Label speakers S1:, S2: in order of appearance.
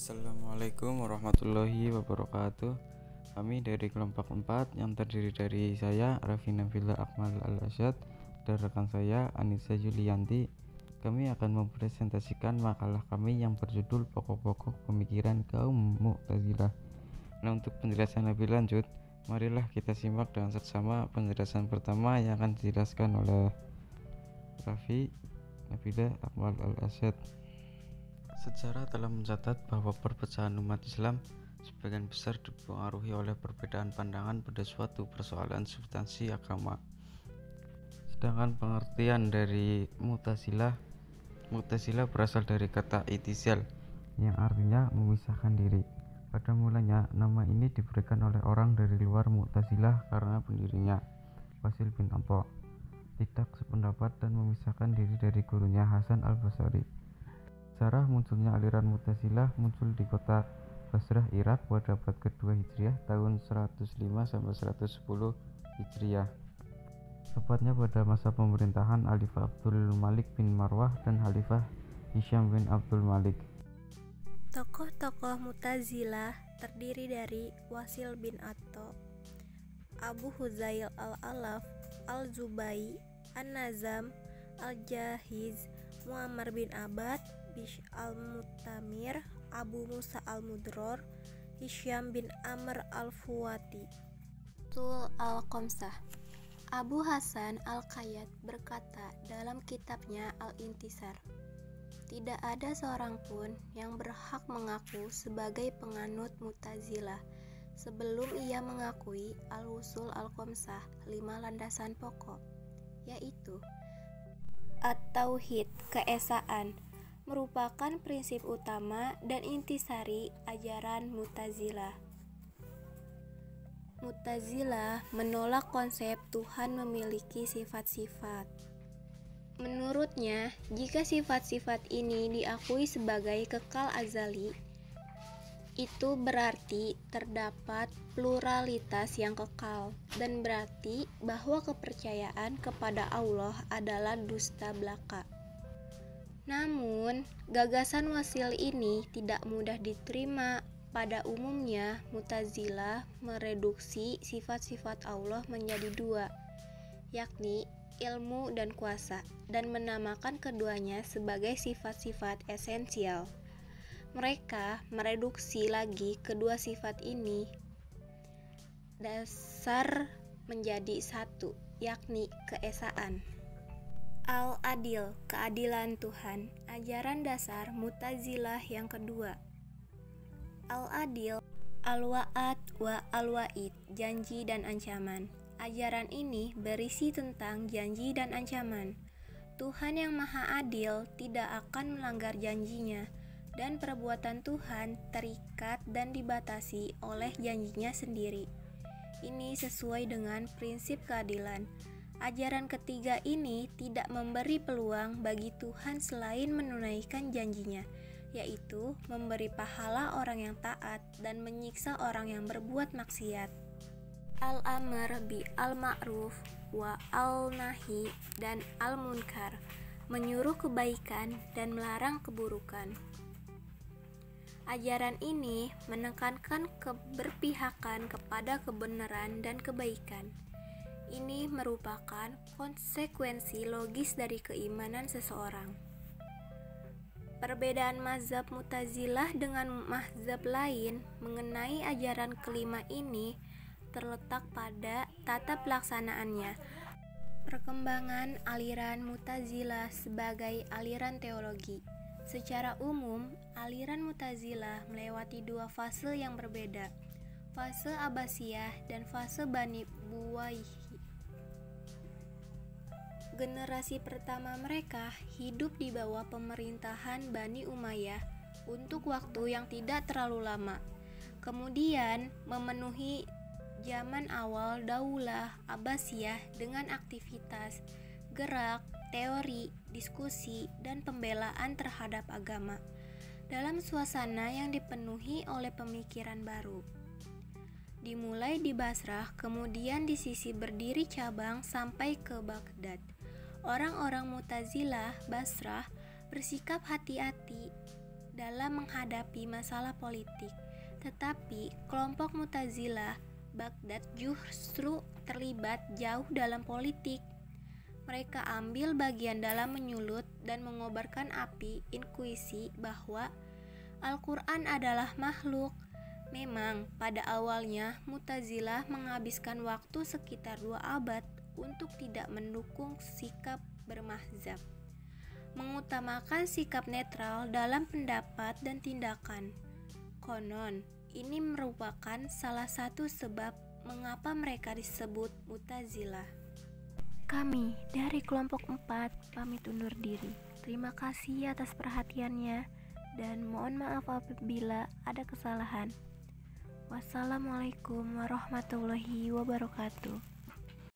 S1: Assalamualaikum warahmatullahi wabarakatuh. Kami dari kelompok 4 yang terdiri dari saya, Raffi Nabila Akmal Al-Asyad, dan rekan saya, Anissa Yulianti. Kami akan mempresentasikan makalah kami yang berjudul Pokok-pokok Pemikiran Kaum Mu'tazilah. Nah, untuk penjelasan lebih lanjut, marilah kita simak dengan seksama penjelasan pertama yang akan dijelaskan oleh Raffi Nabila Akmal Al-Asyad. Sejarah telah mencatat bahwa perpecahan umat Islam sebagian besar dipengaruhi oleh perbedaan pandangan pada suatu persoalan substansi agama. Sedangkan pengertian dari Mu'tazilah berasal dari kata itizal yang artinya memisahkan diri. Pada mulanya, nama ini diberikan oleh orang dari luar Mu'tazilah karena pendirinya, Wasil bin Atha, tidak sependapat dan memisahkan diri dari gurunya Hasan al-Basri. Sejarah munculnya aliran Mu'tazilah muncul di kota Basrah, Irak pada abad kedua Hijriah tahun 105-110 Hijriah. Tepatnya pada masa pemerintahan Khalifah Abdul Malik bin Marwah dan Khalifah Hisham bin Abdul Malik.
S2: Tokoh-tokoh Mu'tazilah terdiri dari Wasil bin Atha, Abu Huzail al-Alaf, al-Zubai, An-Nazam, al-Jahiz, Muammar bin Abad, Bishr al-Mu'tamir, Abu Musa al-Mudror, Hisham bin Amr al-Fuwati, Tul al-Qamsah. Abu Hasan al-Qayyad berkata dalam kitabnya Al-Intisar, tidak ada seorang pun yang berhak mengaku sebagai penganut Mu'tazilah sebelum ia mengakui al-usul al-Khamsah, 5 landasan pokok, yaitu At-Tauhid, keesaan, merupakan prinsip utama dan intisari ajaran Mu'tazilah. Mu'tazilah menolak konsep Tuhan memiliki sifat-sifat. Menurutnya, jika sifat-sifat ini diakui sebagai kekal azali, itu berarti terdapat pluralitas yang kekal, dan berarti bahwa kepercayaan kepada Allah adalah dusta belaka. Namun, gagasan Wasil ini tidak mudah diterima. Pada umumnya, Mu'tazilah mereduksi sifat-sifat Allah menjadi 2, yakni ilmu dan kuasa, dan menamakan keduanya sebagai sifat-sifat esensial. Mereka mereduksi lagi kedua sifat ini dasar menjadi 1, yakni keesaan. Al-Adil, keadilan Tuhan, ajaran dasar Mu'tazilah yang kedua. Al-Adil, Al-Wa'ad wa Al-Wa'id, janji dan ancaman. Ajaran ini berisi tentang janji dan ancaman. Tuhan yang Maha Adil tidak akan melanggar janjinya, dan perbuatan Tuhan terikat dan dibatasi oleh janjinya sendiri. Ini sesuai dengan prinsip keadilan. Ajaran ketiga ini tidak memberi peluang bagi Tuhan selain menunaikan janjinya, yaitu memberi pahala orang yang taat dan menyiksa orang yang berbuat maksiat. Al-Amr bi al-Ma'ruf wa al-Nahi dan al-Munkar, menyuruh kebaikan dan melarang keburukan. Ajaran ini menekankan keberpihakan kepada kebenaran dan kebaikan. Ini merupakan konsekuensi logis dari keimanan seseorang. Perbedaan mazhab Mu'tazilah dengan mazhab lain mengenai ajaran kelima ini terletak pada tata pelaksanaannya. Perkembangan aliran Mu'tazilah sebagai aliran teologi. Secara umum, aliran Mu'tazilah melewati 2 fase yang berbeda, fase Abbasiyah dan fase Bani Buwayhi. Generasi pertama mereka hidup di bawah pemerintahan Bani Umayyah untuk waktu yang tidak terlalu lama. Kemudian memenuhi zaman awal Daulah Abbasiyah dengan aktivitas, gerak, teori, diskusi, dan pembelaan terhadap agama dalam suasana yang dipenuhi oleh pemikiran baru. Dimulai di Basrah, kemudian di sisi berdiri cabang sampai ke Baghdad. Orang-orang Mu'tazilah Basrah bersikap hati-hati dalam menghadapi masalah politik. Tetapi kelompok Mu'tazilah Baghdad justru terlibat jauh dalam politik. Mereka ambil bagian dalam menyulut dan mengobarkan api inkuisi bahwa Al-Quran adalah makhluk. Memang pada awalnya Mu'tazilah menghabiskan waktu sekitar 2 abad untuk tidak mendukung sikap bermazhab, mengutamakan sikap netral dalam pendapat dan tindakan. Konon, ini merupakan salah satu sebab mengapa mereka disebut Mu'tazilah. Kami dari kelompok 4 pamit undur diri. Terima kasih atas perhatiannya dan mohon maaf apabila ada kesalahan. Wassalamualaikum warahmatullahi wabarakatuh.